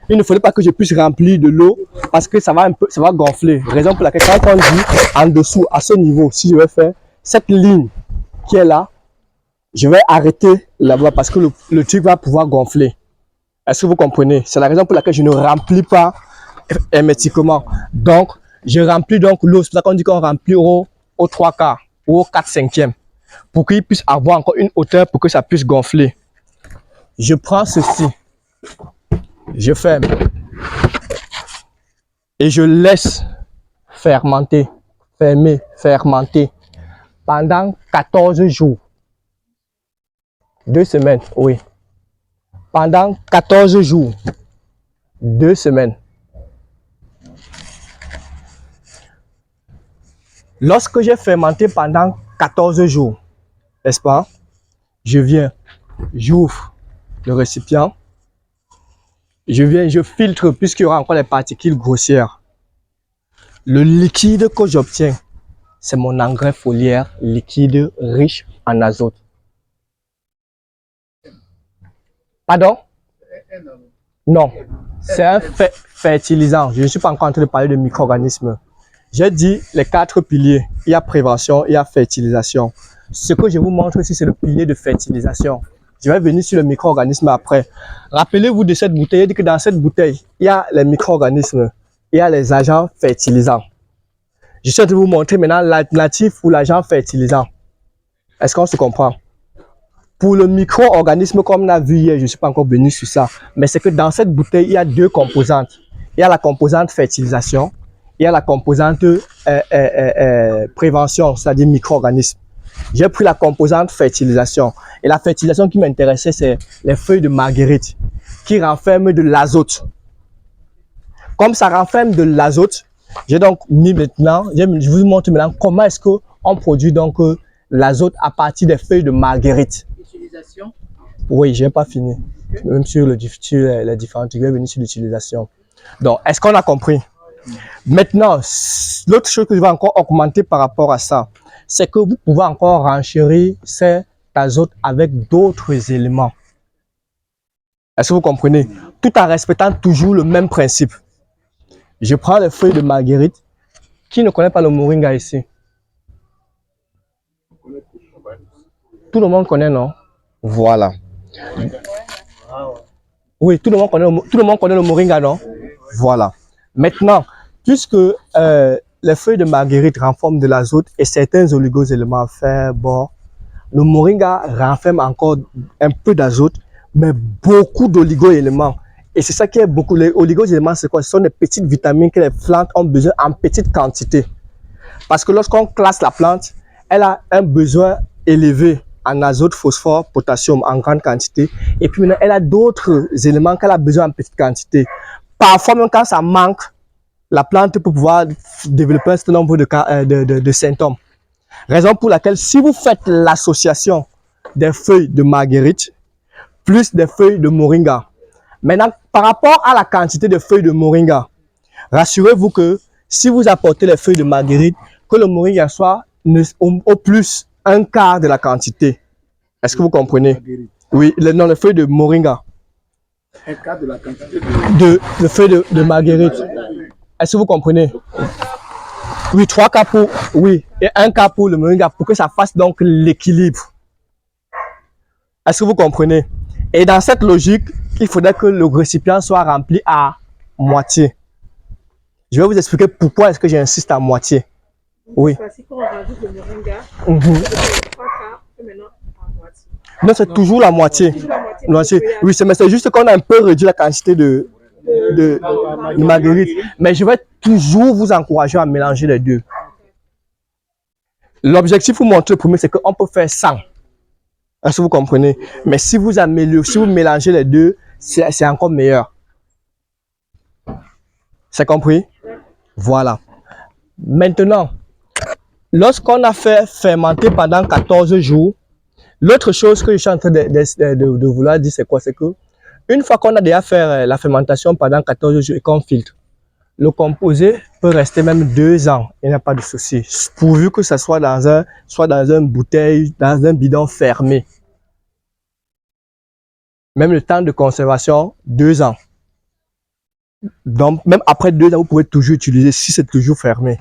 il ne faudrait pas que je puisse remplir de l'eau parce que ça va gonfler. Raison pour laquelle quand on dit en dessous, à ce niveau, si je vais faire cette ligne qui est là, je vais arrêter là-bas parce que le truc va pouvoir gonfler. Est-ce que vous comprenez? C'est la raison pour laquelle je ne remplis pas hermétiquement. Donc, je remplis donc l'eau. C'est pour ça qu'on dit qu'on remplit au 3/4 ou au 4/5 pour qu'il puisse avoir encore une hauteur pour que ça puisse gonfler. Je prends ceci, je ferme et je laisse fermenter, fermenter pendant 14 jours. 2 semaines, oui. Pendant 14 jours, 2 semaines. Lorsque j'ai fermenté pendant 14 jours, n'est-ce pas, je viens, j'ouvre le récipient, je filtre puisqu'il y aura encore les particules grossières. Le liquide que j'obtiens, c'est mon engrais foliaire liquide riche en azote. Pardon? Non, c'est un fertilisant. Je ne suis pas encore en train de parler de micro-organismes. J'ai dit les 4 piliers. Il y a prévention, il y a fertilisation. Ce que je vous montre ici, c'est le pilier de fertilisation. Je vais venir sur le micro-organisme après. Rappelez-vous de cette bouteille. Il dit que dans cette bouteille, il y a les micro-organismes, il y a les agents fertilisants. Je suis en train de vous montrer maintenant l'alternative pour l'agent fertilisant. Est-ce qu'on se comprend? Pour le micro-organisme, comme on a vu hier, je ne suis pas encore venu sur ça, mais c'est que dans cette bouteille, il y a 2 composantes. Il y a la composante fertilisation, il y a la composante prévention, c'est-à-dire micro-organisme. J'ai pris la composante fertilisation. Et la fertilisation qui m'intéressait, c'est les feuilles de marguerite qui renferment de l'azote. Comme ça renferme de l'azote, j'ai donc mis maintenant, je vous montre maintenant comment est-ce qu'on produit donc l'azote à partir des feuilles de marguerite. L'utilisation? Oui, je n'ai pas fini. Même sur les différentes, je vais venir sur l'utilisation. Donc, est-ce qu'on a compris? Maintenant, l'autre chose que je vais encore augmenter par rapport à ça, c'est que vous pouvez encore renchérir cet azote avec d'autres éléments. Est-ce que vous comprenez? Tout en respectant toujours le même principe. Je prends les feuilles de marguerite. Qui ne connaît pas le moringa ici? Tout le monde connaît, non? Voilà. Oui, tout le monde connaît le moringa, non? Voilà. Maintenant, puisque les feuilles de marguerite renferment de l'azote et certains oligo-éléments fer, bon, le moringa renferme encore un peu d'azote, mais beaucoup d'oligo-éléments. Et c'est ça qui est beaucoup. Les oligo-éléments, c'est quoi? Ce sont des petites vitamines que les plantes ont besoin en petite quantité. Parce que lorsqu'on classe la plante, elle a un besoin élevé en azote, phosphore, potassium en grande quantité. Et puis maintenant, elle a d'autres éléments qu'elle a besoin en petite quantité. Parfois, même quand ça manque, la plante peut pouvoir développer un certain nombre de symptômes. Raison pour laquelle, si vous faites l'association des feuilles de marguerite plus des feuilles de moringa, maintenant, par rapport à la quantité de feuilles de moringa, rassurez-vous que si vous apportez les feuilles de marguerite, que le moringa soit au plus un quart de la quantité. Est-ce que vous comprenez? Oui, non, les feuilles de moringa. Un quart de la quantité de feuilles de marguerite. Est-ce que vous comprenez? Oui, 3 quarts pour, oui, et 1 quart pour le moringa pour que ça fasse donc l'équilibre. Est-ce que vous comprenez? Et dans cette logique, il faudrait que le récipient soit rempli à moitié. Je vais vous expliquer pourquoi est-ce que j'insiste à moitié. Oui. Parce qu'on rajoute le moringa, 3 quarts, et maintenant à moitié. Non, c'est toujours la moitié. Moitié. Oui, c'est juste qu'on a un peu réduit la quantité de marguerite. Mais je vais toujours vous encourager à mélanger les deux. L'objectif pour montrer le premier, c'est qu'on peut faire 100. Est-ce que vous comprenez? Mais si vous améliorez, si vous mélangez les deux, c'est encore meilleur. C'est compris? Voilà. Maintenant, lorsqu'on a fait fermenter pendant 14 jours, l'autre chose que je suis en train de vouloir dire, c'est quoi? C'est que une fois qu'on a déjà fait la fermentation pendant 14 jours et qu'on filtre, le composé peut rester même 2 ans. Il n'y a pas de souci. Pourvu que ça soit dans une bouteille, dans un bidon fermé. Même le temps de conservation, 2 ans. Donc, même après 2 ans, vous pouvez toujours utiliser si c'est toujours fermé.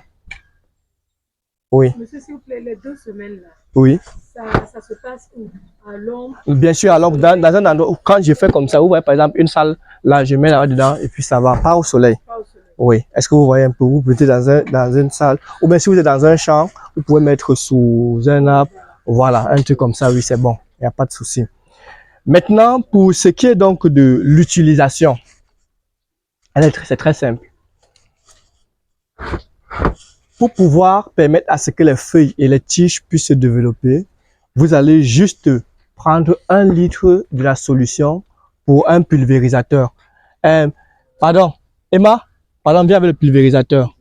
Oui. Monsieur, s'il vous plaît, les 2 semaines-là, Oui. ça se passe où? À l'ombre? Bien sûr, alors dans un endroit, quand je fais comme ça, vous voyez par exemple une salle, là je mets là-dedans et puis ça va, pas au soleil. Pas au soleil. Oui. Est-ce que vous voyez un peu? Vous mettez dans une salle, ou bien si vous êtes dans un champ, vous pouvez mettre sous un arbre. Voilà, un truc comme ça, oui, c'est bon. Il n'y a pas de souci. Maintenant, pour ce qui est donc de l'utilisation, c'est très simple. Pour pouvoir permettre à ce que les feuilles et les tiges puissent se développer, vous allez juste prendre 1 litre de la solution pour un pulvérisateur. Pardon, Emma, pardon, viens avec le pulvérisateur.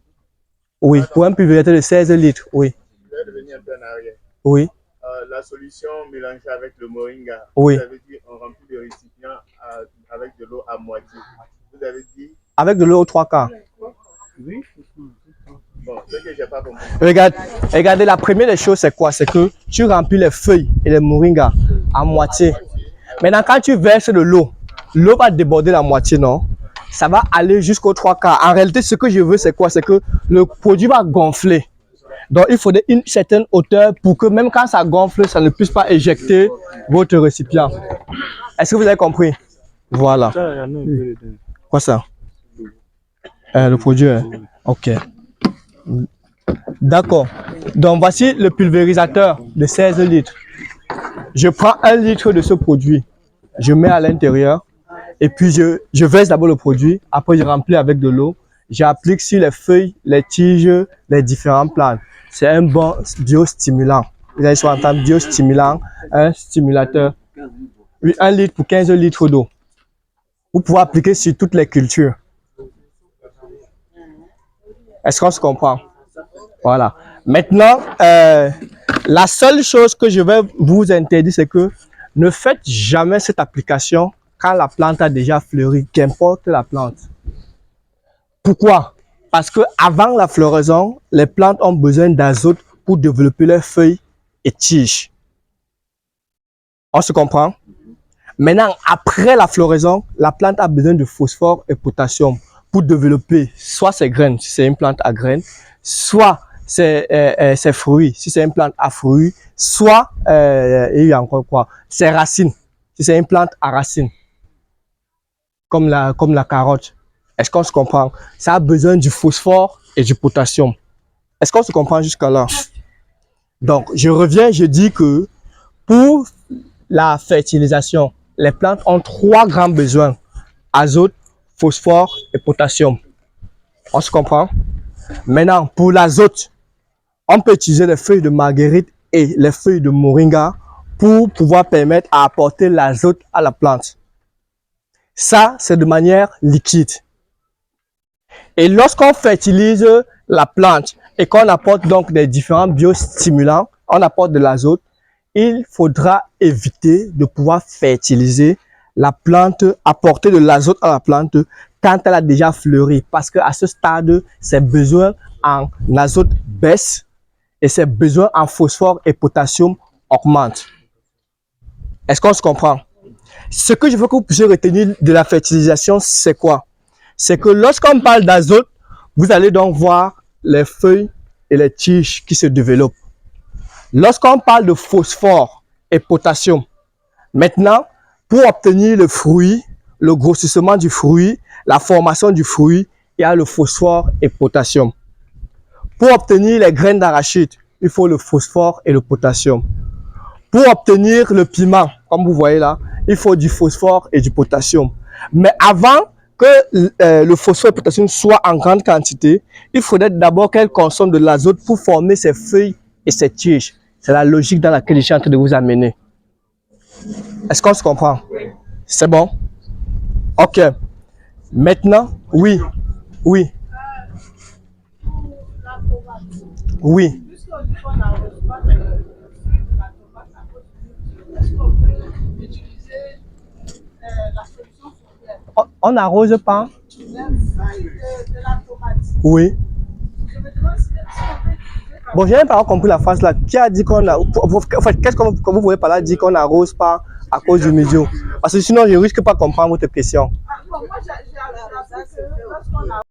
Oui, pour un pulvérisateur de 16 litres, oui. Je vais revenir un peu en arrière. Oui. La solution mélangée avec le moringa, Oui. vous avez dit on remplit le récipient avec de l'eau à moitié. Vous avez dit avec de l'eau aux 3 quarts. oui. Bon, ce que j'ai pas compris. Regardez, la première des choses, c'est quoi? C'est que tu remplis les feuilles et les moringas à moitié. Maintenant, quand tu verses de l'eau, l'eau va déborder la moitié, non? Ça va aller jusqu'aux 3 quarts. En réalité, ce que je veux, c'est quoi? C'est que le produit va gonfler. Donc, il faudrait une certaine hauteur pour que même quand ça gonfle, ça ne puisse pas éjecter votre récipient. Est-ce que vous avez compris? Voilà. Quoi ça? Le produit, hein? Ok. D'accord. Donc, voici le pulvérisateur de 16 litres. Je prends 1 litre de ce produit. Je mets à l'intérieur. Et puis, je verse d'abord le produit. Après, je remplis avec de l'eau. J'applique sur les feuilles, les tiges, les différentes plantes. C'est un bon biostimulant. Vous allez entendre biostimulant, un stimulateur. Oui, 1 litre pour 15 litres d'eau. Vous pouvez appliquer sur toutes les cultures. Est-ce qu'on se comprend? Voilà. Maintenant, la seule chose que je vais vous interdire, c'est que ne faites jamais cette application quand la plante a déjà fleuri, qu'importe la plante. Pourquoi? Parce que avant la floraison, les plantes ont besoin d'azote pour développer leurs feuilles et tiges. On se comprend? Maintenant, après la floraison, la plante a besoin de phosphore et potassium pour développer soit ses graines, si c'est une plante à graines, soit ses fruits, si c'est une plante à fruits, soit, il y a encore quoi, ses racines, si c'est une plante à racines, comme la carotte. Est-ce qu'on se comprend? Ça a besoin du phosphore et du potassium. Est-ce qu'on se comprend jusqu'à là? Donc, je reviens, je dis que pour la fertilisation, les plantes ont 3 grands besoins: azote, phosphore et potassium. On se comprend? Maintenant, pour l'azote, on peut utiliser les feuilles de marguerite et les feuilles de moringa pour pouvoir permettre à apporter l'azote à la plante. Ça, c'est de manière liquide. Et lorsqu'on fertilise la plante et qu'on apporte donc des différents biostimulants, on apporte de l'azote, il faudra éviter de pouvoir fertiliser la plante, apporter de l'azote à la plante quand elle a déjà fleuri, parce qu'à ce stade, ses besoins en azote baissent et ses besoins en phosphore et potassium augmentent. Est-ce qu'on se comprend? Ce que je veux que vous puissiez retenir de la fertilisation, c'est quoi? C'est que lorsqu'on parle d'azote, vous allez donc voir les feuilles et les tiges qui se développent. Lorsqu'on parle de phosphore et potassium, maintenant, pour obtenir le fruit, le grossissement du fruit, la formation du fruit, il y a le phosphore et potassium. Pour obtenir les graines d'arachide, il faut le phosphore et le potassium. Pour obtenir le piment, comme vous voyez là, il faut du phosphore et du potassium. Mais avant que le phosphore et le potassium soient en grande quantité, il faudrait d'abord qu'elle consomme de l'azote pour former ses feuilles et ses tiges. C'est la logique dans laquelle je suis en train de vous amener. Est-ce qu'on se comprend? C'est bon? Ok. Maintenant, oui. Oui. Oui. On n'arrose pas? Oui. Bon, j'ai même pas compris la phrase là. Qui a dit qu'on a... Qu'est-ce que vous voulez par là dire qu'on n'arrose pas à cause du milieu? Parce que sinon, je risque pas de comprendre votre question. moi, j'ai appris que lorsqu'on a